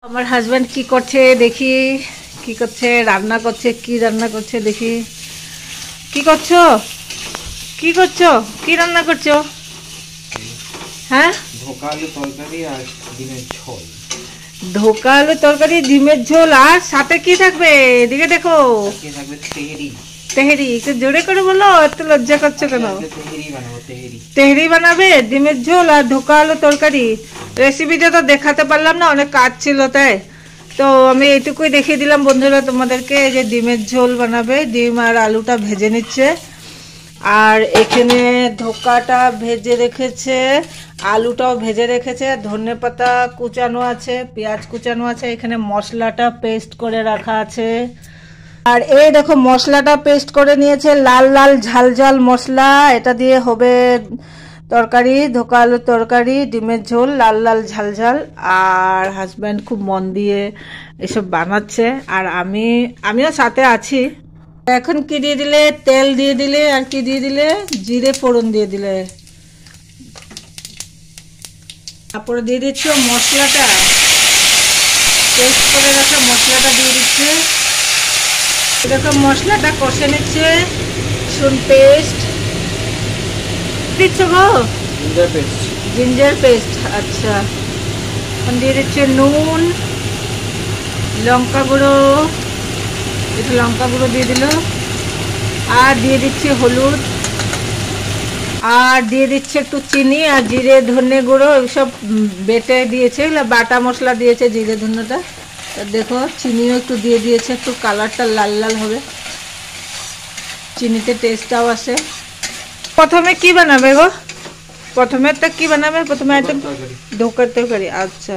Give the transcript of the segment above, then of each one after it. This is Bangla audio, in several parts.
আমার হাজবেন্ড কি করছে দেখি, কি করছে, রান্না করছে, কি রান্না করছে দেখি। কি করছো, কি করছো, কি রান্না করছো? হ্যাঁ, ধোকা আলু তরকারি আর ডিমের ঝোল। ধোকা আলু তরকারি, ডিমের ঝোল, আর সাথে কি থাকবে? এদিকে দেখো, থাকবে তেহেরি। তেহেরি, একটু জোরে করে বলো, এত লজ্জা করছো কেন? তেহেরি বানাবো, তেহেরি। তেহরি বানাবে, ডিমের ঝোল আর ধোকা আলু তরকারি। রেসিপিটা তো দেখাতে পারলাম না, অনেক কাজ ছিল তাই। তো আমি এইটুকুই দেখিয়ে দিলাম বন্ধুরা তোমাদেরকে, যে ডিমের ঝোল বানাবে, ডিম আর আলুটা ভেজে নিচ্ছে। আর এখানে ধোকাটা ভেজে রেখেছে, আলুটাও ভেজে রেখেছে, ধনেপাতা কুচানো আছে, পেঁয়াজ কুচানো আছে, এখানে মশলাটা পেস্ট করে রাখা আছে। আর এই দেখো মশলাটা পেস্ট করে নিয়েছে, লাল লাল ঝাল ঝাল মশলা। এটা দিয়ে হবে তরকারি, ধোকা আলুর তরকারি, ডিমের ঝোল, লাল লাল ঝাল ঝাল। আর হাজব্যান্ড খুব মন দিয়ে এসব বানাচ্ছে, আর আমিও সাথে আছি। এখন কি দিয়ে দিলে? তেল দিয়ে দিলে, আর কি দিয়ে দিলে? জিরে ফোড়ন দিয়ে দিলে। তারপরে দিয়ে দিচ্ছে মশলাটা, পেস্ট করে রাখা মশলাটা দিয়ে দিচ্ছে। এরকম মশলাটা কষে নিচ্ছে, রসুন পেস্ট দিচ্ছ গো, জিঞ্জার পেস্ট। জিঞ্জার পেস্ট, আচ্ছা। এখন দিয়ে দিচ্ছে নুন, লঙ্কা গুঁড়ো, একটু লঙ্কা গুঁড়ো দিয়ে দিল, আর দিয়ে দিচ্ছে হলুদ, আর দিয়ে দিচ্ছে একটু চিনি, আর জিরে ধনে গুঁড়ো সব বেটে দিয়েছে, বাটা মশলা দিয়েছে জিরে ধনেটা। দেখো চিনিও একটু দিয়ে দিয়েছে, একটু কালারটা লাল লাল হবে, চিনিতে টেস্টটাও আসে। প্রথমে কি বানাবে গো? প্রথমে তো কি বানাবে? প্রথমে আইটেম ধোকার তরকারি, আচ্ছা।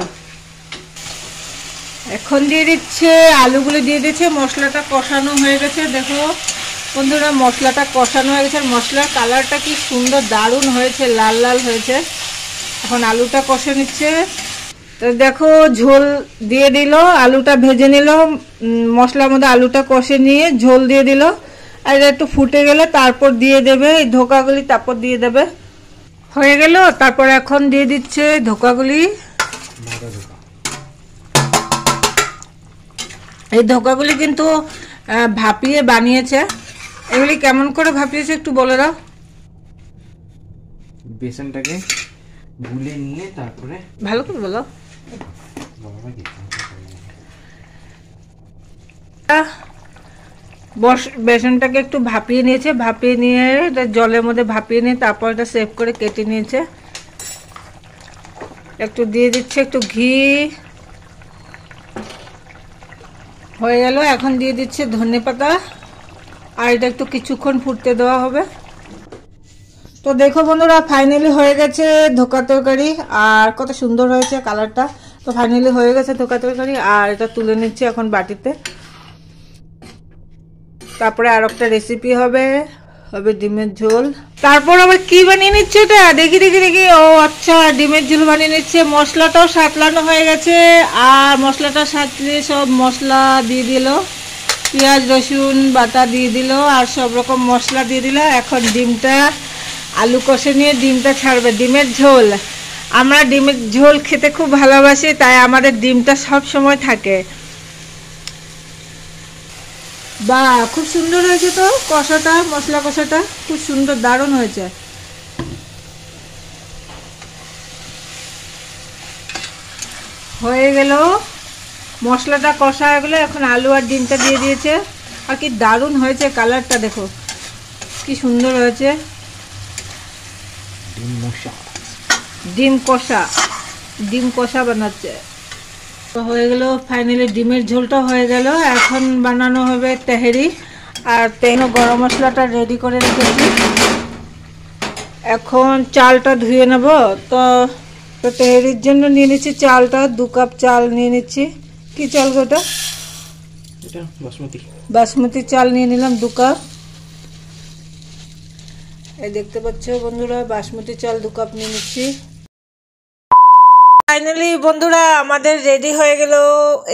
এখন দিয়ে দিচ্ছে আলুগুলো, দিয়ে দিচ্ছে। মশলাটা কষানো হয়ে গেছে, দেখো বন্ধুরা মশলাটা কষানো হয়ে গেছে। মশলার কালারটা কি সুন্দর, দারুণ হয়েছে, লাল লাল হয়েছে। এখন আলুটা কষে নিচ্ছে। তো দেখো ঝোল দিয়ে দিল, আলুটা ভেজে নিল, মশলার মধ্যে আলুটা কষে নিয়ে ঝোল দিয়ে দিল। আর এটা একটু ফুটে গেলে তারপর দিয়ে দেবে এই ধোকাগুলি, তারপর দিয়ে দেবে। হয়ে গেল, তারপর এখন দিয়ে দিচ্ছে ধোকাগুলি। এই ধোকাগুলি কিন্তু ভাপিয়ে বানিয়েছে। এগুলি কেমন করে ভাপিয়েছে একটু বলে দাও। বেসনটাকে গুলে নিয়ে তারপরে, ভালো করে বলো। বেসনটাকে একটু ভাপিয়ে নিয়েছে, ভাপিয়ে নিয়ে এটা জলের মধ্যে ভাপিয়ে নিয়ে তারপর এটা সেভ করে কেটে নিয়েছে। একটু দিয়ে দিচ্ছে একটু ঘি, হয়ে গেল। এখন দিয়ে দিচ্ছে ধনেপাতা, আর এটা একটু কিছুক্ষণ ফুটতে দেওয়া হবে। তো দেখো বন্ধুরা ফাইনালি হয়ে গেছে ধোকা তরকারি, আর কত সুন্দর হয়েছে কালারটা। তো ফাইনালি হয়ে গেছে ধোকা তরকারি, আর এটা তুলে নিচ্ছি এখন বাটিতে। তারপরে আর একটা রেসিপি হবে, হবে ডিমের ঝোল। তারপর আবার কি বানিয়ে নিচ্ছে এটা দেখি দেখি দেখি। ও আচ্ছা, ডিমের ঝোল বানিয়ে নিচ্ছে। মশলাটাও সাতলানো হয়ে গেছে, আর মশলাটা সাতলে সব মশলা দিয়ে দিল, পেঁয়াজ রসুন বাটা দিয়ে দিল, আর সব রকম মশলা দিয়ে দিল। এখন ডিমটা আলু কষে নিয়ে ডিমটা ছাড়বে, ডিমের ঝোল। আমরা ডিমের ঝোল খেতে খুব ভালোবাসি, তাই আমাদের ডিমটা সব সময় থাকে। বা খুব সুন্দর হয়েছে তো কষাটা, মশলা কষাটা খুব সুন্দর, দারুণ হয়েছে। হয়ে গেল, মশলাটা কষা হয়ে গেলো। এখন আলু আর ডিমটা দিয়ে দিয়েছে, আর কি দারুণ হয়েছে কালারটা, দেখো কি সুন্দর হয়েছে। ডিম কষা, ডিম কষা বানাচ্ছে। তো হয়ে গেল ফাইনালি, ডিমের ঝোলটা হয়ে গেল। এখন বানানো হবে তেহেরি, আর তেল গরম মশলাটা রেডি করে রেখেছি। এখন চালটা ধুয়ে নেব। তো তেহেরির জন্য নিয়ে নিচ্ছি চালটা, 2 কাপ চাল নিয়ে নিচ্ছি। কি চাল গোটা? এটা বাসমতি, বাসমতি চাল নিয়ে নিলাম 2 কাপ। এই দেখতে পাচ্ছ বন্ধুরা, বাসমতি চাল 2 কাপ নিয়ে নিচ্ছি। ফাইনালি বন্ধুরা আমাদের রেডি হয়ে গেল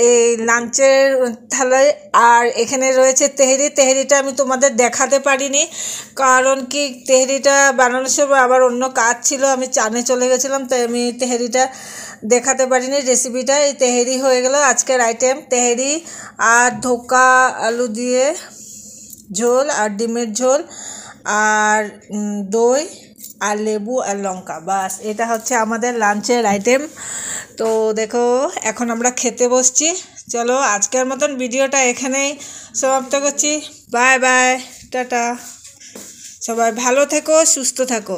এই লাঞ্চের থালায়। আর এখানে রয়েছে তেহেরিটা আমি তোমাদের দেখাতে পারিনি, কারণ কি তেহেরিটা বানানোর সময় আবার অন্য কাজ ছিল, আমি চানে চলে গেছিলাম, তাই আমি তেহেরিটা দেখাতে পারিনি রেসিপিটা। এই তেহেরি হয়ে গেল আজকের আইটেম, তেহেরি আর ধোকা আলু দিয়ে ঝোল আর ডিমের ঝোল আর দই আর লেবু আর লঙ্কা, বাস এটা হচ্ছে আমাদের লাঞ্চের আইটেম। তো দেখো এখন আমরা খেতে বসছি। চলো আজকের মতন ভিডিওটা এখানেই সমাপ্ত করছি। বাই বাই, টাটা, সবাই ভালো থেকো, সুস্থ থাকো।